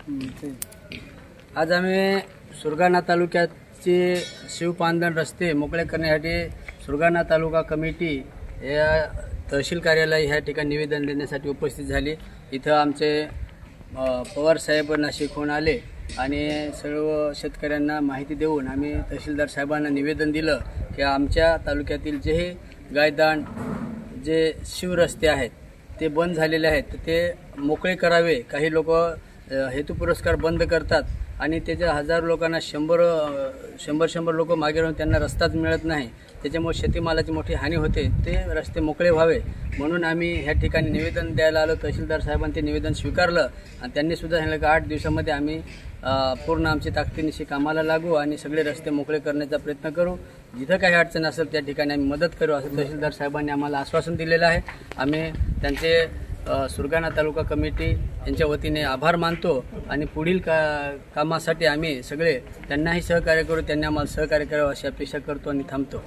आज आम्ही सुरगाणा तालुक्याचे शिवपांधन रस्ते मोकळे करण्यासाठी सुरगाणा तालुका कमिटी या तहसील कार्यालय ह्या ठिकाणी निवेदन देण्यासाठी उपस्थित झाली। इथं आमचे पवार साहेब नाशिकहून आले आणि सर्व शेतकऱ्यांना माहिती देऊन आम्ही तहसीलदार साहेबांना निवेदन दिलं की आमच्या तालुक्यातील जे गायदान जे शिवरस्ते आहेत ते बंद झालेले आहेत ते मोकळे करावे। काही लोक हेतू पुरस्कार बंद करतात आणि त्याच्या हजारो लोकांना शंभर लोक मागे राहून त्यांना रस्ताच मिळत नाही, त्याच्यामुळे शेतीमालाची मोठी हानी होते। ते रस्ते मोकळे व्हावे म्हणून आम्ही ह्या ठिकाणी निवेदन द्यायला आलो। तहसीलदार साहेबांनी ते निवेदन स्वीकारलं आणि त्यांनी सुद्धा सांगितलं की 8 दिवसामध्ये आम्ही पूर्ण आमची ताकदीनिशी कामाला लागू आणि सगळे रस्ते मोकळे करण्याचा प्रयत्न करू। जिथं काही अडचण असेल त्या ठिकाणी आम्ही मदत करू असं तहसीलदार साहेबांनी आम्हाला आश्वासन दिलेलं आहे। आम्ही त्यांचे सुरगाणा तालुका कमिटी यांच्या वतीने आभार मानतो आणि पुढील कामासाठी आम्ही सगळे त्यांनाही सहकार्य करू, त्यांनी आम्हाला सहकार्य करावं अशी अपेक्षा करतो आणि थांबतो।